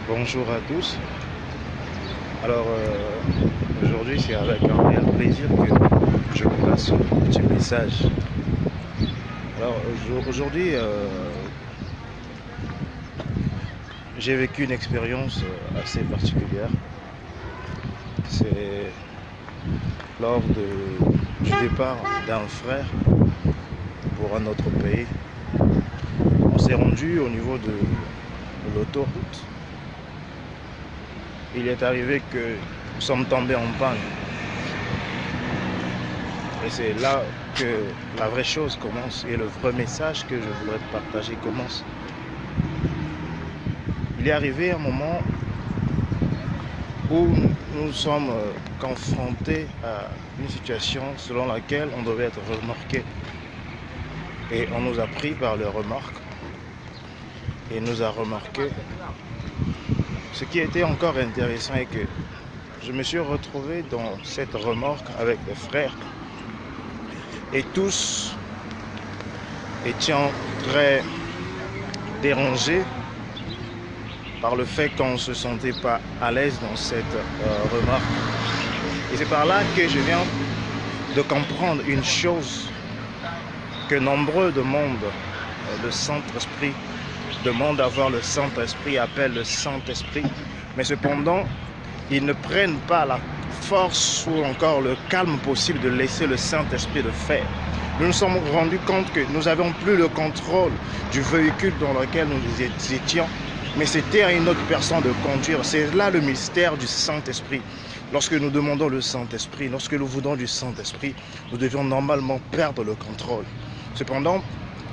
Bonjour à tous. Alors aujourd'hui c'est avec un réel plaisir que je vous passe un petit message. Alors aujourd'hui j'ai vécu une expérience assez particulière. C'est lors du départ d'un frère pour un autre pays. On s'est rendu au niveau de l'autoroute. Il est arrivé que nous sommes tombés en panne. Et c'est là que la vraie chose commence et le vrai message que je voudrais partager commence. Il est arrivé un moment où nous sommes confrontés à une situation selon laquelle on devait être remorqué. Et on nous a pris par les remorques et nous a remorqués. Ce qui était encore intéressant est que je me suis retrouvé dans cette remorque avec des frères et tous étions très dérangés par le fait qu'on ne se sentait pas à l'aise dans cette remorque. Et c'est par là que je viens de comprendre une chose que nombreux demandent le Saint-Esprit, demandent d'avoir le Saint-Esprit, appellent le Saint-Esprit, mais cependant, ils ne prennent pas la force ou encore le calme possible de laisser le Saint-Esprit le faire. Nous nous sommes rendus compte que nous n'avions plus le contrôle du véhicule dans lequel nous étions, mais c'était à une autre personne de conduire. C'est là le mystère du Saint-Esprit. Lorsque nous demandons le Saint-Esprit, lorsque nous voulons du Saint-Esprit, nous devions normalement perdre le contrôle. Cependant,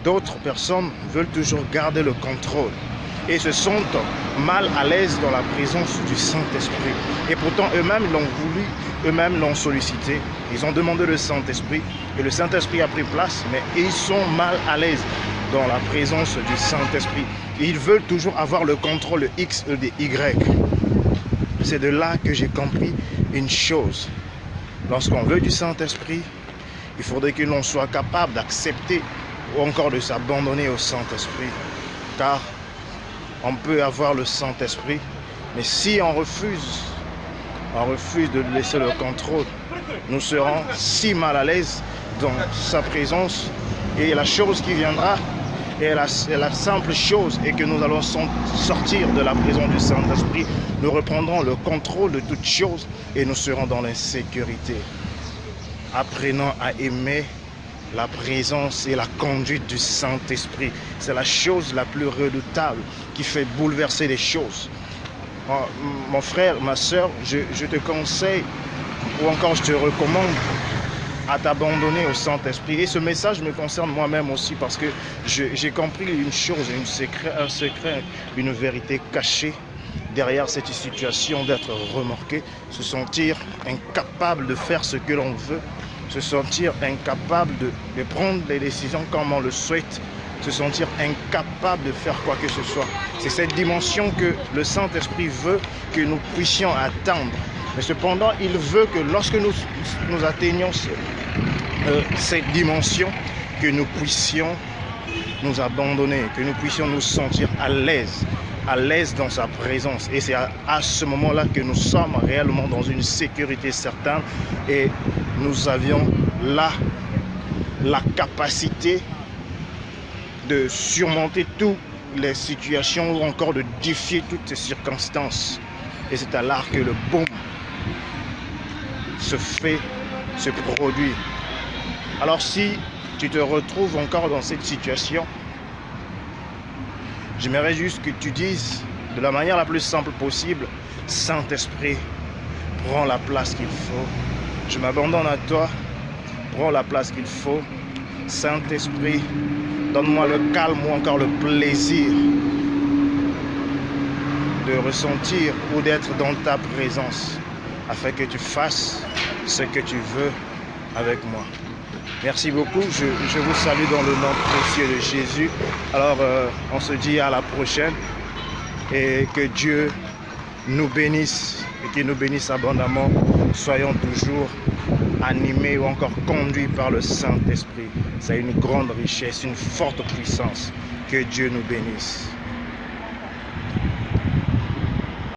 d'autres personnes veulent toujours garder le contrôle et se sentent mal à l'aise dans la présence du Saint-Esprit. Et pourtant, eux-mêmes l'ont voulu, eux-mêmes l'ont sollicité. Ils ont demandé le Saint-Esprit et le Saint-Esprit a pris place, mais ils sont mal à l'aise dans la présence du Saint-Esprit. Ils veulent toujours avoir le contrôle de X et de Y. C'est de là que j'ai compris une chose. Lorsqu'on veut du Saint-Esprit, il faudrait que l'on soit capable d'accepter ou encore de s'abandonner au Saint-Esprit. Car on peut avoir le Saint-Esprit, mais si on refuse de laisser le contrôle, nous serons si mal à l'aise dans sa présence. Et la chose qui viendra, et la simple chose est que nous allons sortir de la présence du Saint-Esprit, nous reprendrons le contrôle de toutes choses et nous serons dans l'insécurité. Apprenons à aimer la présence et la conduite du Saint-Esprit. C'est la chose la plus redoutable qui fait bouleverser les choses. Mon frère, ma soeur, je te conseille ou encore je te recommande à t'abandonner au Saint-Esprit. Et ce message me concerne moi-même aussi parce que j'ai compris une chose, un secret, une vérité cachée derrière cette situation d'être remorqué, se sentir incapable de faire ce que l'on veut, se sentir incapable de prendre les décisions comme on le souhaite, se sentir incapable de faire quoi que ce soit. C'est cette dimension que le Saint-Esprit veut que nous puissions atteindre. Mais cependant, il veut que lorsque nous atteignons cette dimension, que nous puissions nous abandonner, que nous puissions nous sentir à l'aise dans sa présence. Et c'est à ce moment-là que nous sommes réellement dans une sécurité certaine et nous avions là la capacité de surmonter toutes les situations ou encore de défier toutes ces circonstances. Et c'est à là que le boom se produit. Alors si tu te retrouves encore dans cette situation, j'aimerais juste que tu dises de la manière la plus simple possible: Saint-Esprit, prends la place qu'il faut. Je m'abandonne à toi, prends la place qu'il faut. Saint-Esprit, donne-moi le calme ou encore le plaisir de ressentir ou d'être dans ta présence afin que tu fasses ce que tu veux avec moi. Merci beaucoup, je vous salue dans le nom précieux de Jésus. Alors on se dit à la prochaine et que Dieu nous bénisse et qu'il nous bénisse abondamment. Soyons toujours animés ou encore conduits par le Saint-Esprit. C'est une grande richesse, une forte puissance. Que Dieu nous bénisse.